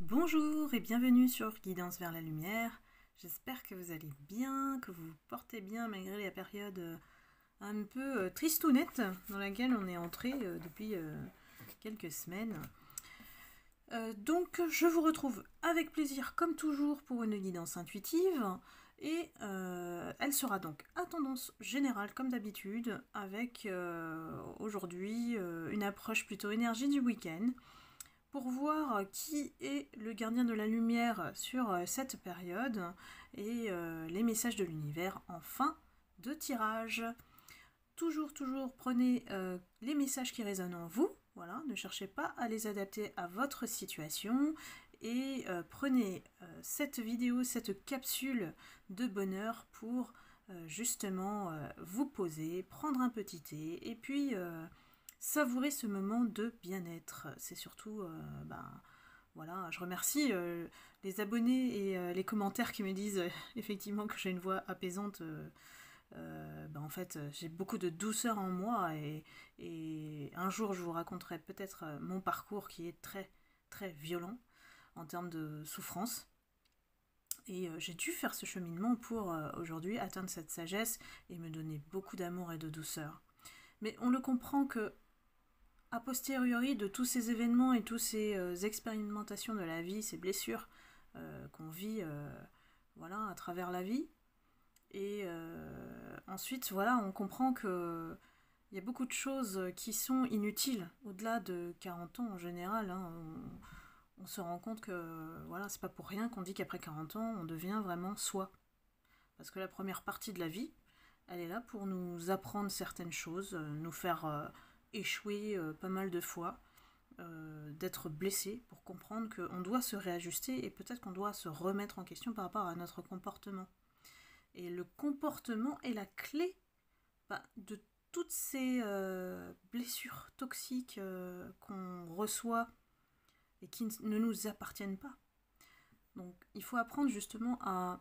Bonjour et bienvenue sur Guidance vers la lumière. J'espère que vous allez bien, que vous vous portez bien malgré la période un peu tristounette dans laquelle on est entré depuis quelques semaines. Donc je vous retrouve avec plaisir comme toujours pour une guidance intuitive et elle sera donc à tendance générale comme d'habitude avec aujourd'hui une approche plutôt énergie du week-end pour voir qui est le gardien de la lumière sur cette période et les messages de l'univers en fin de tirage. Toujours prenez les messages qui résonnent en vous, voilà, ne cherchez pas à les adapter à votre situation et prenez cette vidéo, cette capsule de bonheur pour justement vous poser, prendre un petit thé et puis savourer ce moment de bien-être. C'est surtout, voilà, je remercie les abonnés et les commentaires qui me disent effectivement que j'ai une voix apaisante. En fait, j'ai beaucoup de douceur en moi et un jour je vous raconterai peut-être mon parcours qui est très violent en termes de souffrance. Et j'ai dû faire ce cheminement pour aujourd'hui atteindre cette sagesse et me donner beaucoup d'amour et de douceur. Mais on le comprend que a posteriori de tous ces événements et toutes ces expérimentations de la vie, ces blessures qu'on vit voilà, à travers la vie. Et ensuite, voilà, on comprend que il y a beaucoup de choses qui sont inutiles. Au-delà de 40 ans en général, hein, on se rend compte que voilà, c'est pas pour rien qu'on dit qu'après 40 ans, on devient vraiment soi. Parce que la première partie de la vie, elle est là pour nous apprendre certaines choses, nous faire échouer pas mal de fois, d'être blessé pour comprendre qu'on doit se réajuster et peut-être qu'on doit se remettre en question par rapport à notre comportement. Et le comportement est la clé de toutes ces blessures toxiques qu'on reçoit et qui ne nous appartiennent pas. Donc il faut apprendre justement à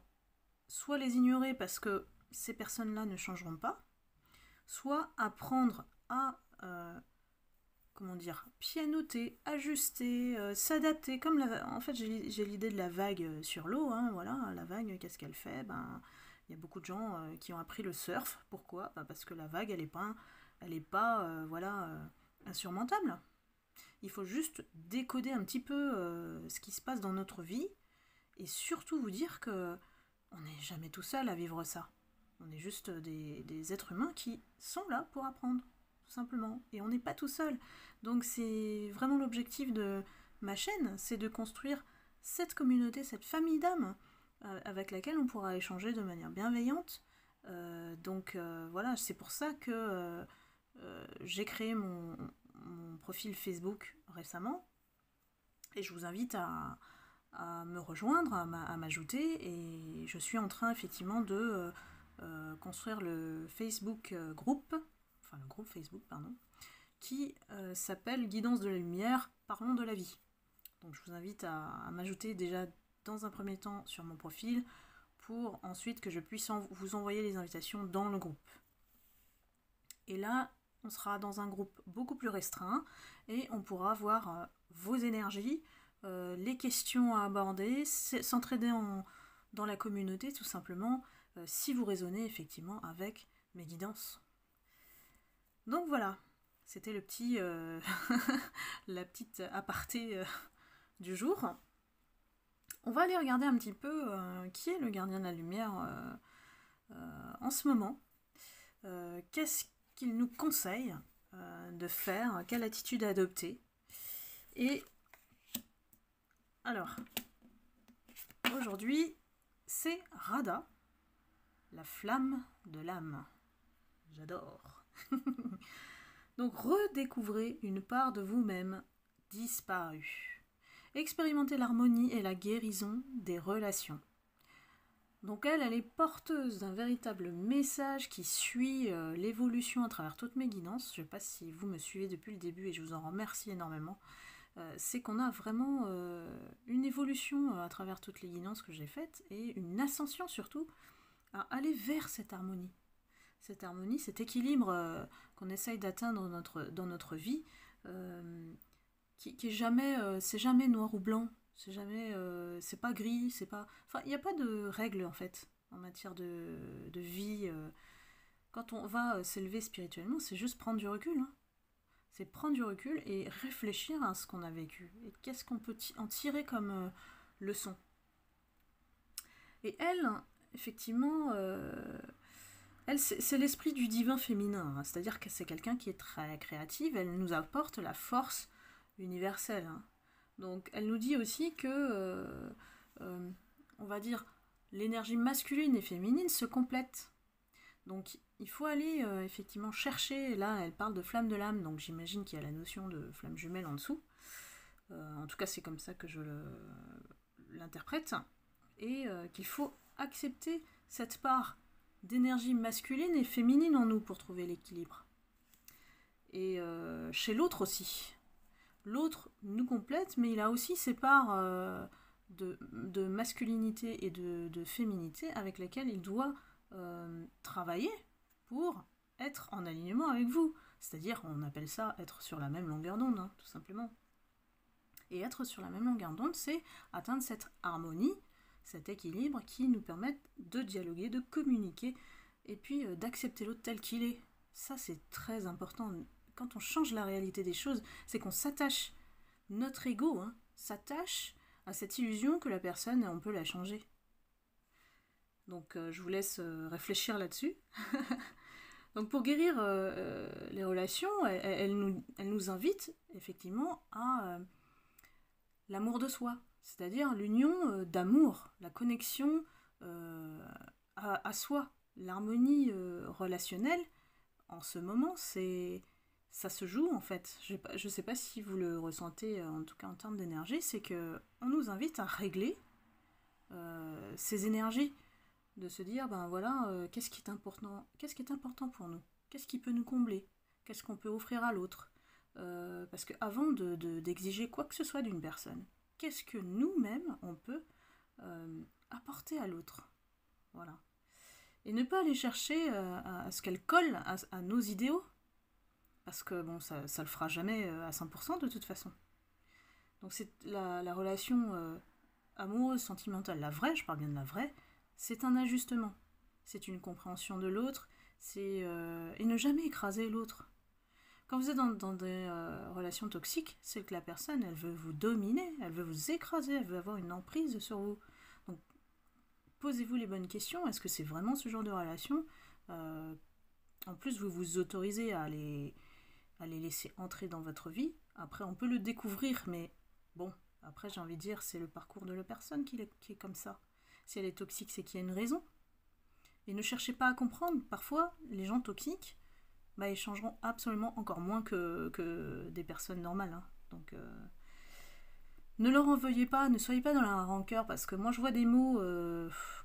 soit les ignorer parce que ces personnes-là ne changeront pas, soit apprendre à pianoter, ajuster, s'adapter. En fait, j'ai l'idée de la vague sur l'eau. Hein, voilà, la vague, qu'est-ce qu'elle fait ? Il y a beaucoup de gens qui ont appris le surf. Pourquoi ? Parce que la vague, elle est pas insurmontable. Il faut juste décoder un petit peu ce qui se passe dans notre vie et surtout vous dire que on n'est jamais tout seul à vivre ça. On est juste des êtres humains qui sont là pour apprendre, tout simplement. Et on n'est pas tout seul. Donc c'est vraiment l'objectif de ma chaîne, c'est de construire cette communauté, cette famille d'âmes avec laquelle on pourra échanger de manière bienveillante. Voilà, c'est pour ça que j'ai créé mon profil Facebook récemment. Et je vous invite à me rejoindre, à m'ajouter. Et je suis en train effectivement de construire le Facebook groupe, enfin le groupe Facebook, pardon, qui s'appelle Guidance de la lumière, parlons de la vie. Donc je vous invite à m'ajouter déjà dans un premier temps sur mon profil pour ensuite que je puisse vous envoyer les invitations dans le groupe. Et là, on sera dans un groupe beaucoup plus restreint et on pourra voir vos énergies, les questions à aborder, s'entraider dans la communauté tout simplement, si vous résonnez effectivement avec mes guidances. Donc voilà, c'était le petit la petite aparté du jour. On va aller regarder un petit peu qui est le gardien de la lumière en ce moment. Qu'est-ce qu'il nous conseille de faire, quelle attitude adopter. Et alors, aujourd'hui, c'est Radha, la flamme de l'âme. J'adore. Donc, redécouvrez une part de vous-même disparue. Expérimentez l'harmonie et la guérison des relations. Donc elle est porteuse d'un véritable message qui suit l'évolution à travers toutes mes guidances. Je ne sais pas si vous me suivez depuis le début et je vous en remercie énormément. C'est qu'on a vraiment une évolution à travers toutes les guidances que j'ai faites et une ascension surtout à aller vers cette harmonie. Cette harmonie, cet équilibre qu'on essaye d'atteindre dans notre vie, qui est jamais, c'est jamais noir ou blanc. C'est jamais, c'est pas gris, c'est pas... Enfin, il n'y a pas de règles, en fait, en matière de vie. Quand on va s'élever spirituellement, c'est juste prendre du recul, hein. C'est prendre du recul et réfléchir à ce qu'on a vécu. Et qu'est-ce qu'on peut en tirer comme leçon. Et elle, effectivement, elle, c'est l'esprit du divin féminin. Hein. C'est-à-dire que c'est quelqu'un qui est très créative. Elle nous apporte la force universelle. Hein. Donc, elle nous dit aussi que, on va dire, l'énergie masculine et féminine se complètent. Donc, il faut aller effectivement chercher. Là, elle parle de flamme de l'âme. Donc, j'imagine qu'il y a la notion de flamme jumelle en dessous. En tout cas, c'est comme ça que je l'interprète. Et qu'il faut accepter cette part d'énergie masculine et féminine en nous pour trouver l'équilibre. Et chez l'autre aussi. L'autre nous complète, mais il a aussi ses parts de masculinité et de féminité avec lesquelles il doit travailler pour être en alignement avec vous. C'est-à-dire, on appelle ça être sur la même longueur d'onde, hein, tout simplement. Et être sur la même longueur d'onde, c'est atteindre cette harmonie, cet équilibre qui nous permet de dialoguer, de communiquer, et puis d'accepter l'autre tel qu'il est. Ça, c'est très important. Quand on change la réalité des choses, c'est qu'on s'attache. Notre ego s'attache à cette illusion que la personne, on peut la changer. Donc, je vous laisse réfléchir là-dessus. Donc, pour guérir les relations, elle nous invite effectivement à l'amour de soi, c'est-à-dire l'union d'amour, la connexion à soi, l'harmonie relationnelle. En ce moment, ça se joue en fait. Je ne sais pas si vous le ressentez, en tout cas en termes d'énergie, c'est qu'on nous invite à régler ces énergies, de se dire, ben voilà, qu'est-ce qui est important pour nous, qu'est-ce qui peut nous combler, qu'est-ce qu'on peut offrir à l'autre. Parce qu'avant d'exiger quoi que ce soit d'une personne, qu'est-ce que nous-mêmes on peut apporter à l'autre. Voilà. Et ne pas aller chercher à ce qu'elle colle à nos idéaux, parce que bon, ça le fera jamais à 100% de toute façon. Donc c'est la relation amoureuse, sentimentale, la vraie, je parle bien de la vraie, c'est un ajustement. C'est une compréhension de l'autre, et ne jamais écraser l'autre. Quand vous êtes dans des relations toxiques, c'est que la personne, elle veut vous dominer, elle veut vous écraser, elle veut avoir une emprise sur vous. Donc, posez-vous les bonnes questions. Est-ce que c'est vraiment ce genre de relation En plus, vous vous autorisez à les laisser entrer dans votre vie. Après, on peut le découvrir, mais bon, après, j'ai envie de dire, c'est le parcours de la personne qui est comme ça. Si elle est toxique, c'est qu'il y a une raison. Et ne cherchez pas à comprendre. Parfois, les gens toxiques, ils changeront absolument encore moins que des personnes normales. Hein. Donc, ne leur en veuillez pas, ne soyez pas dans la rancœur, parce que moi, je vois des mots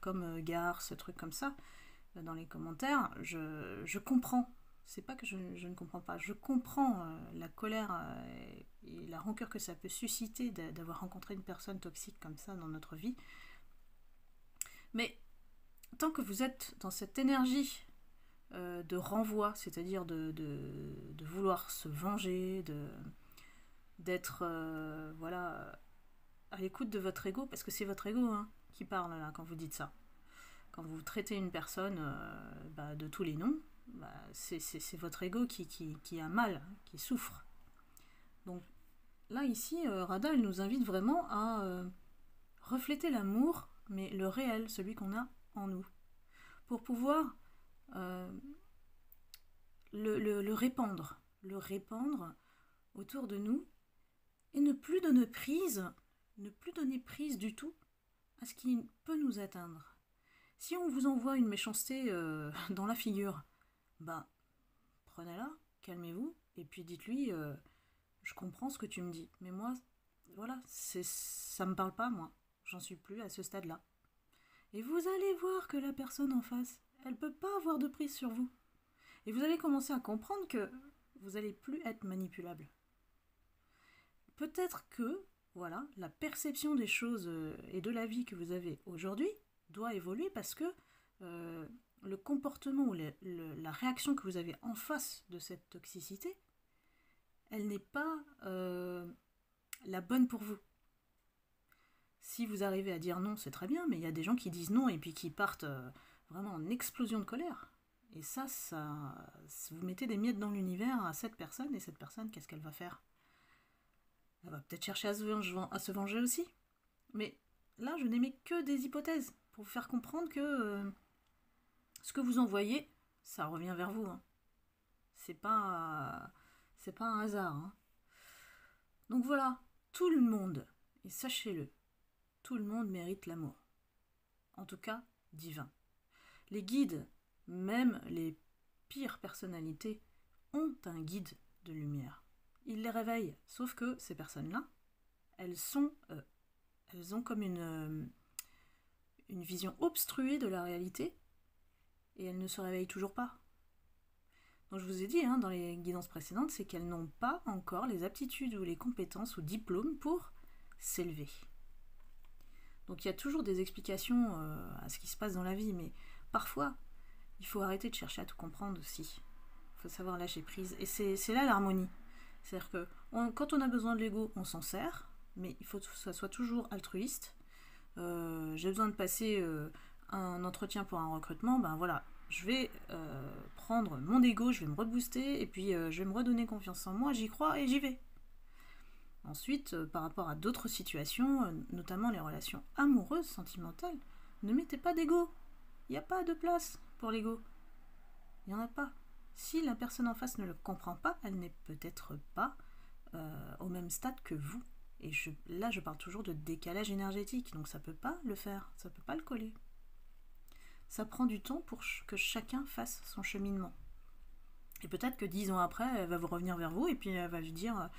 comme garce, trucs comme ça, dans les commentaires. Je comprends. C'est pas que je ne comprends pas. Je comprends la colère et la rancœur que ça peut susciter d'avoir rencontré une personne toxique comme ça dans notre vie. Mais tant que vous êtes dans cette énergie de renvoi, c'est-à-dire de vouloir se venger, d'être voilà, à l'écoute de votre ego, parce que c'est votre ego qui parle là quand vous dites ça. Quand vous traitez une personne de tous les noms, c'est votre ego qui a mal, qui souffre. Donc là, ici, Radha, elle nous invite vraiment à refléter l'amour, mais le réel, celui qu'on a en nous, pour pouvoir le répandre autour de nous et ne plus donner prise du tout à ce qui peut nous atteindre. Si on vous envoie une méchanceté dans la figure, prenez-la, calmez-vous, et puis dites-lui je comprends ce que tu me dis, mais moi, voilà, ça me parle pas, moi. J'en suis plus à ce stade-là. Et vous allez voir que la personne en face, elle peut pas avoir de prise sur vous. Et vous allez commencer à comprendre que vous allez plus être manipulable. Peut-être que, voilà, la perception des choses et de la vie que vous avez aujourd'hui doit évoluer parce que le comportement ou la réaction que vous avez en face de cette toxicité, elle n'est pas la bonne pour vous. Si vous arrivez à dire non, c'est très bien, mais il y a des gens qui disent non et puis qui partent vraiment en explosion de colère. Et ça, vous mettez des miettes dans l'univers à cette personne, et cette personne, qu'est-ce qu'elle va faire? Elle va peut-être chercher à se venger aussi. Mais là, je n'émets que des hypothèses pour vous faire comprendre que ce que vous envoyez, ça revient vers vous. Hein. C'est pas un hasard. Hein. Donc voilà, tout le monde, et sachez-le, tout le monde mérite l'amour. En tout cas, divin. Les guides, même les pires personnalités, ont un guide de lumière. Ils les réveillent, sauf que ces personnes-là, elles ont comme une vision obstruée de la réalité, et elles ne se réveillent toujours pas. Donc je vous ai dit dans les guidances précédentes, c'est qu'elles n'ont pas encore les aptitudes ou les compétences ou diplômes pour s'élever. Donc il y a toujours des explications à ce qui se passe dans la vie, mais parfois, il faut arrêter de chercher à tout comprendre aussi. Il faut savoir lâcher prise. Et c'est là l'harmonie. C'est-à-dire que quand on a besoin de l'ego, on s'en sert, mais il faut que ça soit toujours altruiste. J'ai besoin de passer un entretien pour un recrutement, ben voilà, je vais prendre mon ego, je vais me rebooster, et puis je vais me redonner confiance en moi, j'y crois et j'y vais. Ensuite, par rapport à d'autres situations, notamment les relations amoureuses, sentimentales, ne mettez pas d'ego. Il n'y a pas de place pour l'ego. Il n'y en a pas. Si la personne en face ne le comprend pas, elle n'est peut-être pas au même stade que vous. Et là, je parle toujours de décalage énergétique, donc ça ne peut pas le faire, ça ne peut pas le coller. Ça prend du temps pour que chacun fasse son cheminement. Et peut-être que 10 ans après, elle va vous revenir vers vous et puis elle va lui dire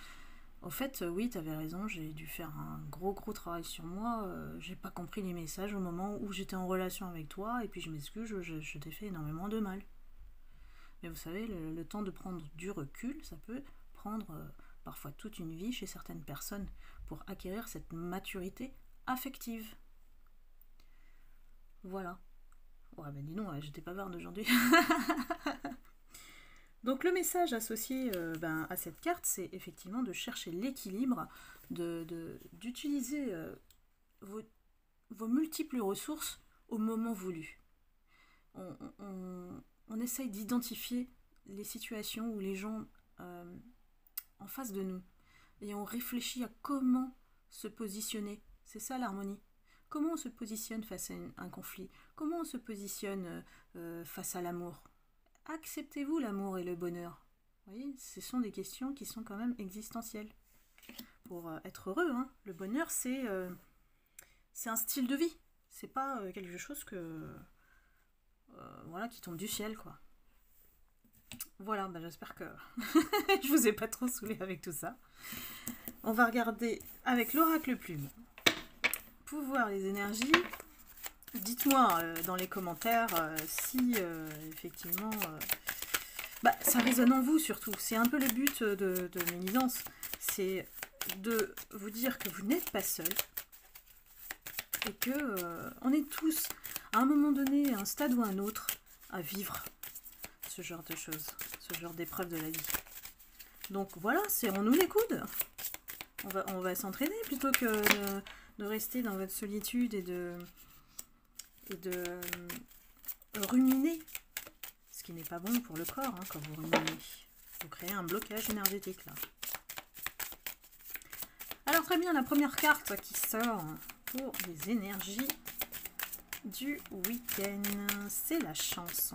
au fait, oui, tu avais raison, j'ai dû faire un gros travail sur moi, j'ai pas compris les messages au moment où j'étais en relation avec toi, et puis je m'excuse, je t'ai fait énormément de mal. Mais vous savez, le temps de prendre du recul, ça peut prendre parfois toute une vie chez certaines personnes pour acquérir cette maturité affective. Voilà. Ouais, ben dis non, j'étais pas bavarde aujourd'hui. Donc le message associé à cette carte, c'est effectivement de chercher l'équilibre, d'utiliser vos multiples ressources au moment voulu. On essaye d'identifier les situations où les gens en face de nous, et on réfléchit à comment se positionner. C'est ça l'harmonie. Comment on se positionne face à un conflit? Comment on se positionne face à l'amour? Acceptez-vous l'amour et le bonheur? Vous voyez, ce sont des questions qui sont quand même existentielles. Pour être heureux, le bonheur, c'est un style de vie. C'est pas quelque chose qui tombe du ciel, quoi. Voilà, j'espère que je vous ai pas trop saoulé avec tout ça. On va regarder avec l'oracle plume. Pour voir les énergies, dites-moi dans les commentaires si effectivement ça résonne en vous surtout. C'est un peu le but de mes guidances, c'est de vous dire que vous n'êtes pas seul et que on est tous à un moment donné, à un stade ou à un autre, à vivre ce genre de choses, ce genre d'épreuve de la vie. Donc voilà, serrons-nous les coudes. On va s'entraîner plutôt que de rester dans votre solitude et de ruminer, ce qui n'est pas bon pour le corps quand vous ruminez. Vous créez un blocage énergétique là. Alors très bien, la première carte qui sort pour les énergies du week-end, c'est la chance.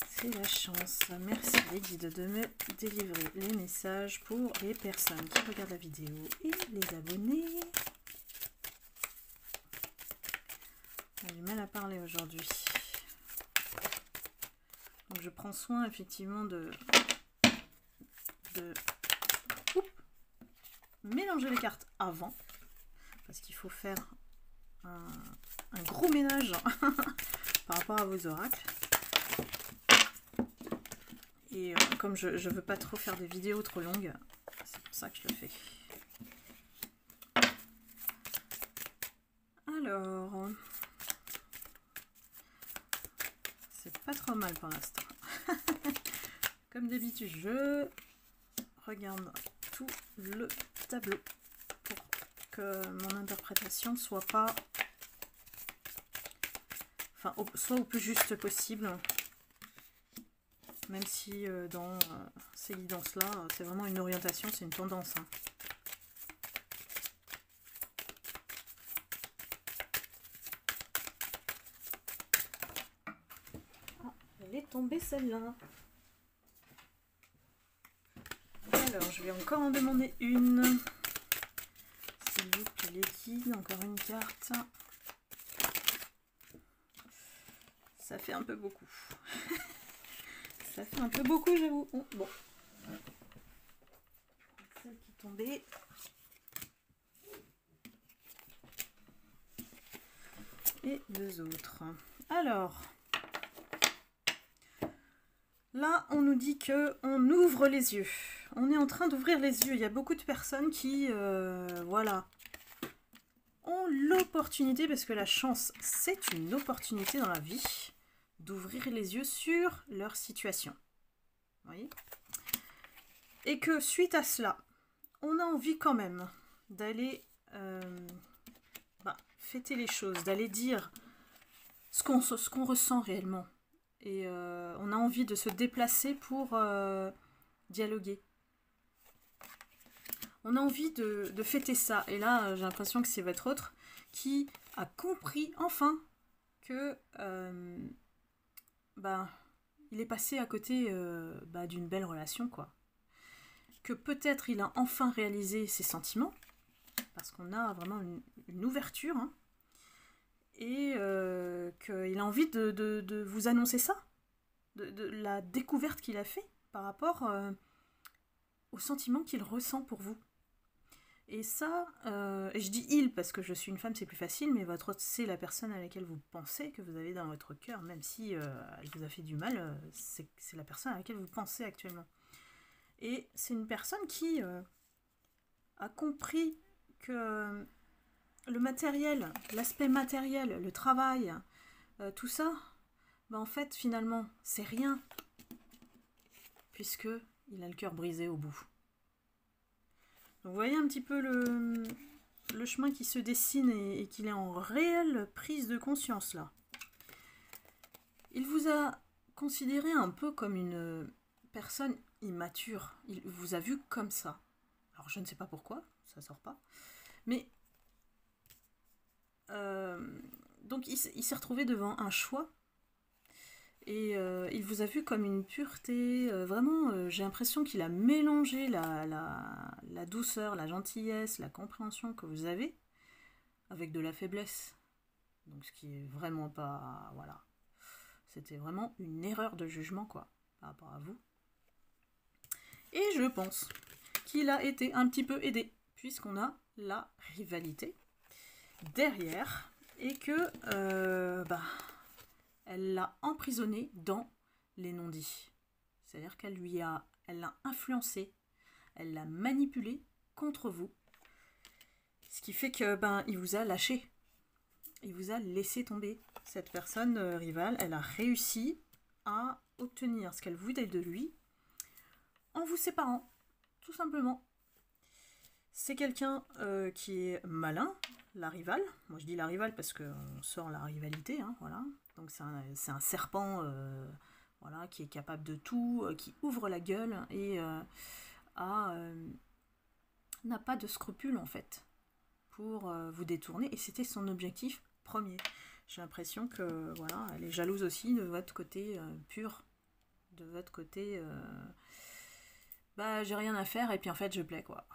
C'est la chance. Merci les guides de me délivrer les messages pour les personnes qui regardent la vidéo et les abonnés. J'ai du mal à parler aujourd'hui. Donc je prends soin effectivement de mélanger les cartes avant, parce qu'il faut faire un gros ménage par rapport à vos oracles. Et comme je ne veux pas trop faire des vidéos trop longues, c'est pour ça que je le fais. Alors, c'est pas trop mal pour l'instant. Comme d'habitude, je regarde tout le tableau pour que mon interprétation soit pas... Enfin, soit au plus juste possible. Même si dans ces guidances-là, c'est vraiment une orientation, c'est une tendance. Hein. Ah, elle est tombée celle-là. Alors, je vais encore en demander une. S'il vous plaît, les guides, encore une carte. Ça fait un peu beaucoup. Ça fait un peu beaucoup, j'avoue. Oh, bon. Celle qui est tombée. Et deux autres. Alors, là, on nous dit que on ouvre les yeux. On est en train d'ouvrir les yeux. Il y a beaucoup de personnes qui, voilà, ont l'opportunité, parce que la chance, c'est une opportunité dans la vie, d'ouvrir les yeux sur leur situation. Vous voyez ? Et que suite à cela, on a envie quand même d'aller fêter les choses, d'aller dire ce qu'on ressent réellement. Et on a envie de se déplacer pour dialoguer. On a envie de fêter ça. Et là, j'ai l'impression que c'est votre autre qui a compris enfin que il est passé à côté d'une belle relation, quoi. Que peut-être il a enfin réalisé ses sentiments, parce qu'on a vraiment une ouverture, hein, et qu'il a envie de vous annoncer ça, de la découverte qu'il a fait par rapport aux sentiments qu'il ressent pour vous. Et ça, et je dis il parce que je suis une femme, c'est plus facile, mais votre autre, c'est la personne à laquelle vous pensez, que vous avez dans votre cœur, même si elle vous a fait du mal, c'est la personne à laquelle vous pensez actuellement. Et c'est une personne qui a compris que le matériel, l'aspect matériel, le travail, tout ça, en fait, finalement, c'est rien, puisque il a le cœur brisé au bout. Donc, vous voyez un petit peu le chemin qui se dessine et qu'il est en réelle prise de conscience, là. Il vous a considéré un peu comme une personne immature. Il vous a vu comme ça. Alors, je ne sais pas pourquoi, ça sort pas. Mais, donc, il s'est retrouvé devant un choix. Et il vous a vu comme une pureté, vraiment, j'ai l'impression qu'il a mélangé la douceur, la gentillesse, la compréhension que vous avez avec de la faiblesse. Donc ce qui est vraiment pas... Voilà. C'était vraiment une erreur de jugement, quoi, par rapport à vous. Et je pense qu'il a été un petit peu aidé, puisqu'on a la rivalité derrière, et que... elle l'a emprisonné dans les non-dits. C'est-à-dire qu'elle l'a influencé, elle l'a manipulé contre vous. Ce qui fait que il vous a lâché. Il vous a laissé tomber. Cette personne rivale, elle a réussi à obtenir ce qu'elle voulait de lui en vous séparant, tout simplement. C'est quelqu'un qui est malin, la rivale. Moi je dis la rivale parce qu'on sort la rivalité, hein, voilà. Donc c'est un serpent voilà, qui est capable de tout, qui ouvre la gueule et n'a pas de scrupules en fait pour vous détourner. Et c'était son objectif premier. J'ai l'impression que voilà, elle est jalouse aussi de votre côté pur, de votre côté j'ai rien à faire et puis en fait je plais, quoi.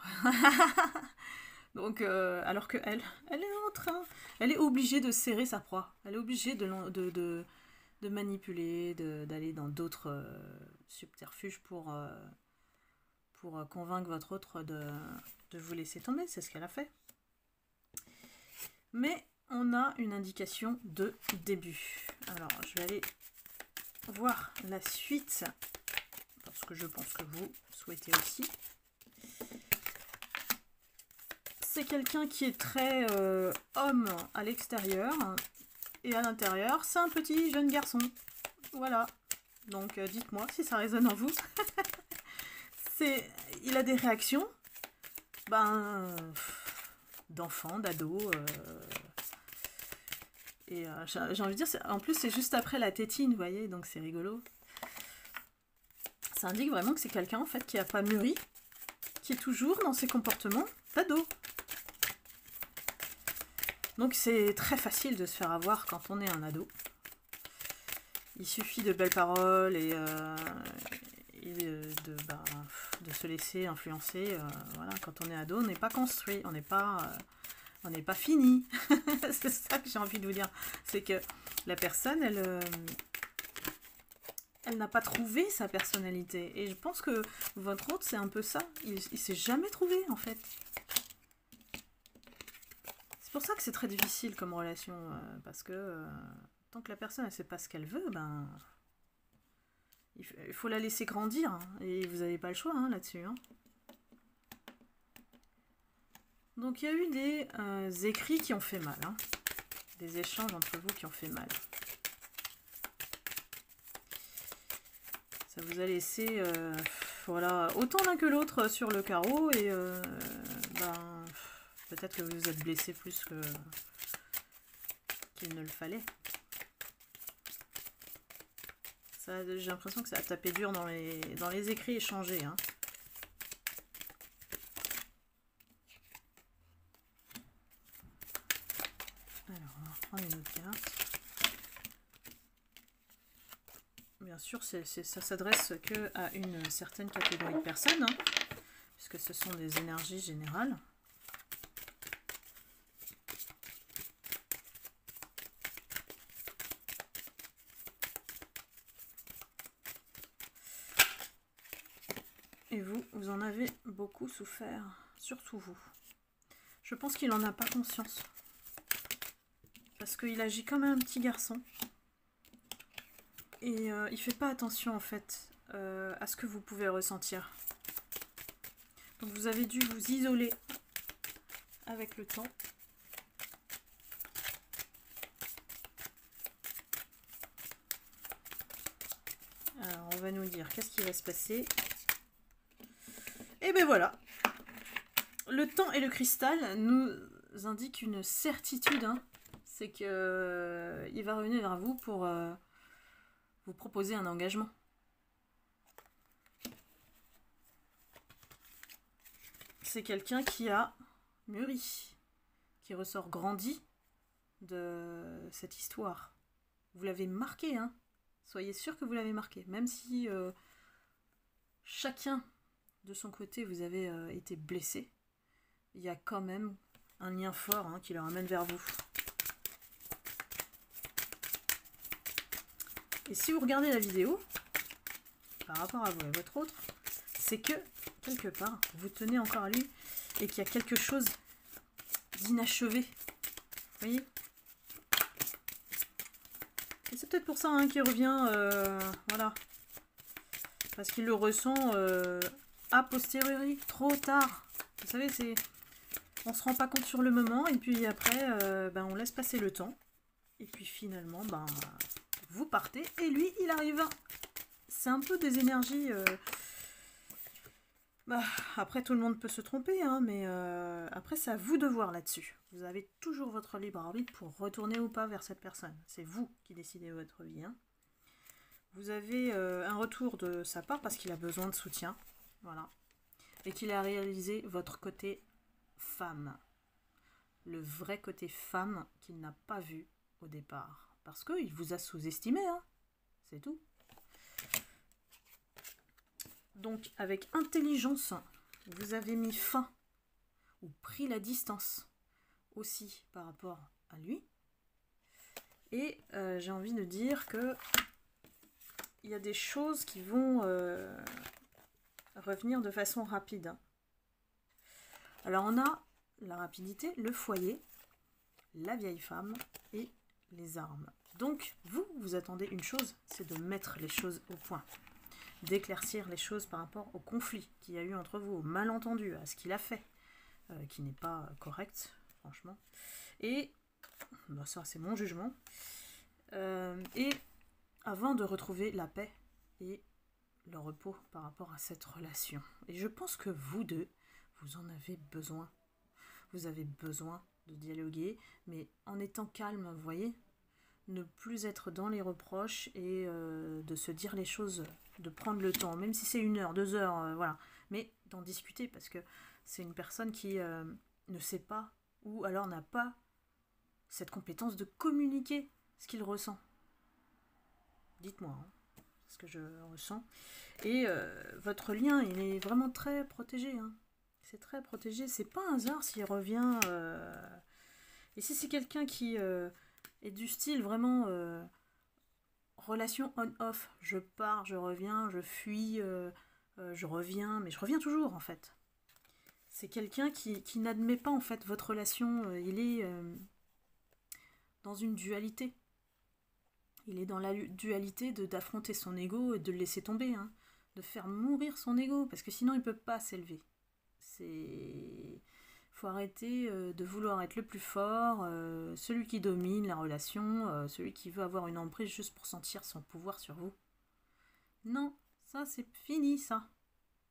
Donc, alors que elle est en train, elle est obligée de serrer sa proie, elle est obligée de manipuler, d'aller dans d'autres subterfuges pour convaincre votre autre de vous laisser tomber, c'est ce qu'elle a fait. Mais on a une indication de début. Alors, je vais aller voir la suite, parce que je pense que vous souhaitez aussi. C'est quelqu'un qui est très homme à l'extérieur, et à l'intérieur, c'est un petit jeune garçon. Voilà. Donc, dites-moi si ça résonne en vous. Il a des réactions, d'enfants, d'ados. Et j'ai envie de dire, en plus c'est juste après la tétine, vous voyez, donc c'est rigolo. Ça indique vraiment que c'est quelqu'un en fait qui n'a pas mûri, qui est toujours dans ses comportements d'ado. Donc c'est très facile de se faire avoir quand on est un ado. Il suffit de belles paroles et de se laisser influencer. Voilà, quand on est ado, on n'est pas construit, on n'est pas fini. C'est ça que j'ai envie de vous dire. C'est que la personne, elle n'a pas trouvé sa personnalité. Et je pense que votre hôte, c'est un peu ça. Il s'est jamais trouvé, en fait. C'est pour ça que c'est très difficile comme relation. Parce que tant que la personne, elle ne sait pas ce qu'elle veut, ben... Il faut la laisser grandir. Hein, et vous n'avez pas le choix hein, là-dessus. Hein. Donc il y a eu des écrits qui ont fait mal. Hein. Des échanges entre vous qui ont fait mal. Ça vous a laissé voilà, autant l'un que l'autre sur le carreau. Et ben, peut-être que vous vous êtes blessé plus qu'il ne le fallait. J'ai l'impression que ça a tapé dur dans les écrits échangés. Hein. Alors, on va reprendre une autre carte. Bien sûr, ça s'adresse qu'à une certaine catégorie de personnes, hein, puisque ce sont des énergies générales. Et vous en avez beaucoup souffert, surtout vous. Je pense qu'il n'en a pas conscience. Parce qu'il agit comme un petit garçon. Et il fait pas attention en fait à ce que vous pouvez ressentir. Donc vous avez dû vous isoler avec le temps. Alors on va nous dire qu'est-ce qui va se passer. Et ben voilà. Le temps et le cristal nous indiquent une certitude. Hein. C'est qu'il va revenir vers vous pour vous proposer un engagement. C'est quelqu'un qui a mûri, qui ressort grandi de cette histoire. Vous l'avez marqué, hein. Soyez sûr que vous l'avez marqué. Même si chacun de son côté vous avez été blessé, il y a quand même un lien fort hein, qui le ramène vers vous. Et si vous regardez la vidéo, par rapport à vous et votre autre, c'est que, quelque part, vous tenez encore à lui et qu'il y a quelque chose d'inachevé. Vous voyez? Et c'est peut-être pour ça hein, qu'il revient, voilà. Parce qu'il le ressent a posteriori, trop tard. Vous savez, on se rend pas compte sur le moment et puis après, ben, on laisse passer le temps. Et puis finalement, ben... vous partez et lui il arrive. C'est un peu des énergies après tout le monde peut se tromper hein, mais après c'est à vous de voir là-dessus. Vous avez toujours votre libre arbitre pour retourner ou pas vers cette personne. C'est vous qui décidez votre vie hein. Vous avez un retour de sa part parce qu'il a besoin de soutien, voilà, et qu'il a réalisé votre côté femme, le vrai côté femme qu'il n'a pas vu au départ. Parce qu'il vous a sous-estimé, hein. C'est tout. Donc, avec intelligence, vous avez mis fin ou pris la distance aussi par rapport à lui. Et j'ai envie de dire que il y a des choses qui vont revenir de façon rapide. Hein. Alors, on a la rapidité, le foyer, la vieille femme et les armes. Donc, vous attendez une chose, c'est de mettre les choses au point, d'éclaircir les choses par rapport au conflit qu'il y a eu entre vous, au malentendu, à ce qu'il a fait, qui n'est pas correct, franchement. Et, bah ça c'est mon jugement, et avant de retrouver la paix et le repos par rapport à cette relation. Et je pense que vous deux, vous en avez besoin. vous avez besoin de dialoguer, mais en étant calme, vous voyez, ne plus être dans les reproches et de se dire les choses, de prendre le temps, même si c'est 1 heure, 2 heures, voilà, mais d'en discuter, parce que c'est une personne qui ne sait pas, ou alors n'a pas cette compétence de communiquer ce qu'il ressent. Dites-moi, hein, ce que je ressens. Et votre lien, il est vraiment très protégé, hein. C'est très protégé, c'est pas un hasard s'il revient. Et si c'est quelqu'un qui est du style vraiment relation on-off, je pars, je reviens, je fuis, je reviens, mais je reviens toujours en fait. C'est quelqu'un qui n'admet pas en fait votre relation, il est dans une dualité. Il est dans la dualité d'affronter son ego et de le laisser tomber, hein, de faire mourir son ego, parce que sinon il ne peut pas s'élever. Il faut arrêter de vouloir être le plus fort, celui qui domine la relation, celui qui veut avoir une emprise juste pour sentir son pouvoir sur vous. Non, ça c'est fini ça.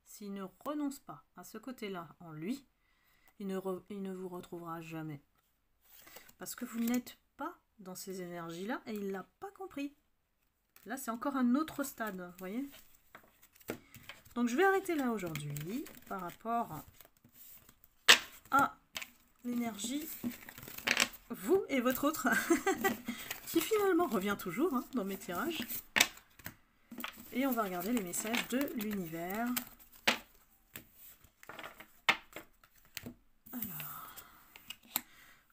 S'il ne renonce pas à ce côté-là en lui, il ne vous retrouvera jamais. Parce que vous n'êtes pas dans ces énergies-là et il ne l'a pas compris. Là, c'est encore un autre stade, vous voyez. Donc, je vais arrêter là aujourd'hui par rapport à l'énergie, vous et votre autre, qui finalement revient toujours hein, dans mes tirages. Et on va regarder les messages de l'univers.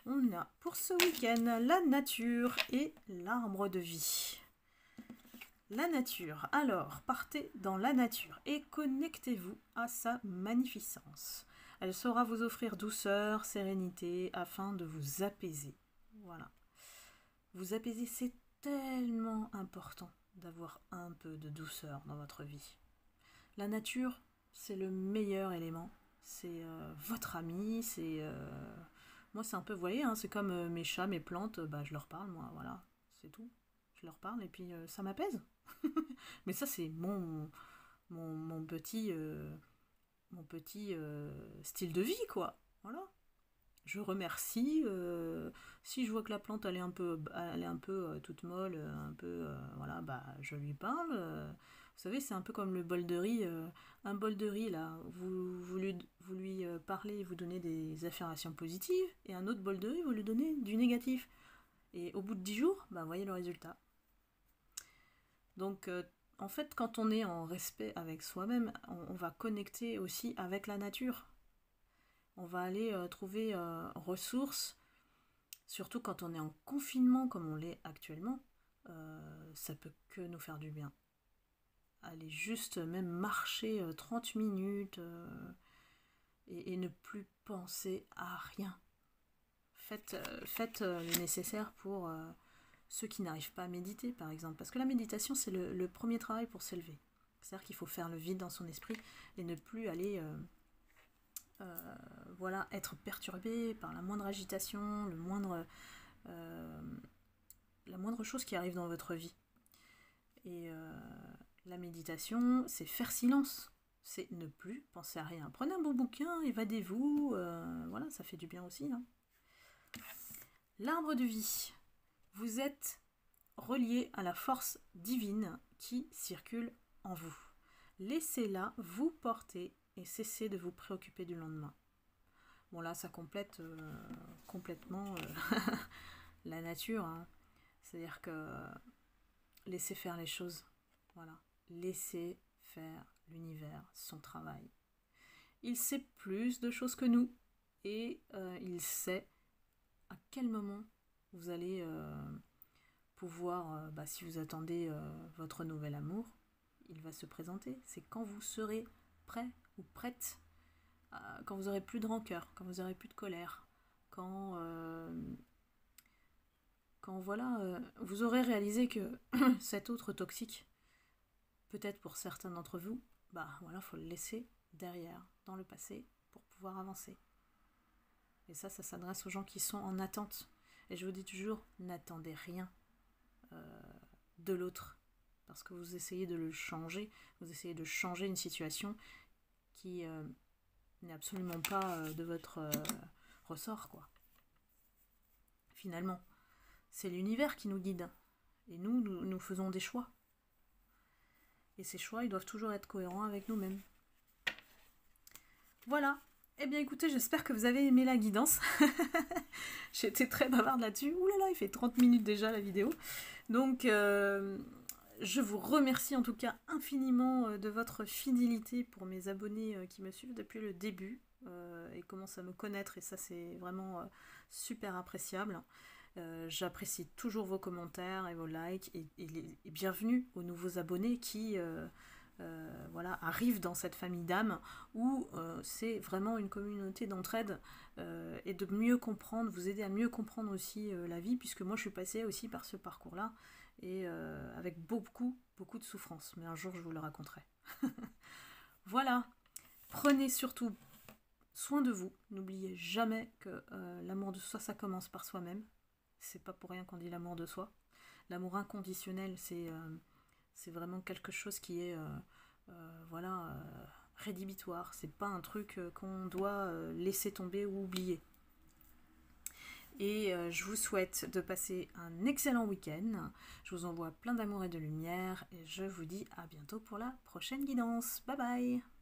On a pour ce week-end la nature et l'arbre de vie. La nature. Alors, partez dans la nature et connectez-vous à sa magnificence. Elle saura vous offrir douceur, sérénité, afin de vous apaiser. Voilà. Vous apaiser, c'est tellement important d'avoir un peu de douceur dans votre vie. La nature, c'est le meilleur élément. C'est votre ami, c'est... Moi, c'est un peu, vous voyez, hein, c'est comme mes chats, mes plantes, bah, je leur parle, moi, voilà, c'est tout. Je leur parle et puis ça m'apaise. Mais ça, c'est mon petit, style de vie, quoi. Voilà. Je remercie. Si je vois que la plante, elle est un peu toute molle, un peu, voilà, bah, je lui parle. Vous savez, c'est un peu comme le bol de riz. Un bol de riz, là, vous lui parlez, vous donnez des affirmations positives, et un autre bol de riz, vous lui donnez du négatif. Et au bout de 10 jours, bah, voyez le résultat. Donc, en fait, quand on est en respect avec soi-même, on va connecter aussi avec la nature. On va aller trouver ressources, surtout quand on est en confinement comme on l'est actuellement, ça peut que nous faire du bien. Aller juste même marcher 30 minutes et ne plus penser à rien. Faites le nécessaire pour ceux qui n'arrivent pas à méditer, par exemple. Parce que la méditation, c'est le premier travail pour s'élever. C'est-à-dire qu'il faut faire le vide dans son esprit et ne plus aller voilà, être perturbé par la moindre agitation, la moindre chose qui arrive dans votre vie. Et la méditation, c'est faire silence. C'est ne plus penser à rien. Prenez un bon bouquin, évadez-vous. Voilà, ça fait du bien aussi. Hein. L'arbre de vie. Vous êtes relié à la force divine qui circule en vous. Laissez-la vous porter et cessez de vous préoccuper du lendemain. Bon là, ça complète complètement la nature. Hein. C'est-à-dire que laissez faire les choses. Voilà. Laissez faire l'univers son travail. Il sait plus de choses que nous et il sait à quel moment vous allez pouvoir, si vous attendez votre nouvel amour, il va se présenter. C'est quand vous serez prêt ou prête, quand vous aurez plus de rancœur, quand vous aurez plus de colère, quand voilà, vous aurez réalisé que cet autre toxique, peut-être pour certains d'entre vous, bah voilà, faut le laisser derrière, dans le passé, pour pouvoir avancer. Et ça s'adresse aux gens qui sont en attente. Et je vous dis toujours, n'attendez rien de l'autre. Parce que vous essayez de le changer, vous essayez de changer une situation qui n'est absolument pas de votre ressort, quoi. Finalement, c'est l'univers qui nous guide. Et nous faisons des choix. Et ces choix, ils doivent toujours être cohérents avec nous-mêmes. Voilà. Eh bien écoutez, j'espère que vous avez aimé la guidance. J'ai été très bavarde là-dessus. Ouh là là, il fait 30 minutes déjà la vidéo. Donc, je vous remercie en tout cas infiniment de votre fidélité pour mes abonnés qui me suivent depuis le début et commencent à me connaître. Et ça, c'est vraiment super appréciable. J'apprécie toujours vos commentaires et vos likes et bienvenue aux nouveaux abonnés qui voilà, arrivent dans cette famille d'âmes où c'est vraiment une communauté d'entraide et de mieux comprendre, vous aider à mieux comprendre aussi la vie, puisque moi je suis passée aussi par ce parcours-là et avec beaucoup de souffrance, mais un jour je vous le raconterai. Voilà, prenez surtout soin de vous, n'oubliez jamais que l'amour de soi ça commence par soi-même. C'est pas pour rien qu'on dit l'amour de soi. L'amour inconditionnel, c'est vraiment quelque chose qui est voilà, rédhibitoire. C'est pas un truc qu'on doit laisser tomber ou oublier. Et je vous souhaite de passer un excellent week-end. Je vous envoie plein d'amour et de lumière. Et je vous dis à bientôt pour la prochaine guidance. Bye bye!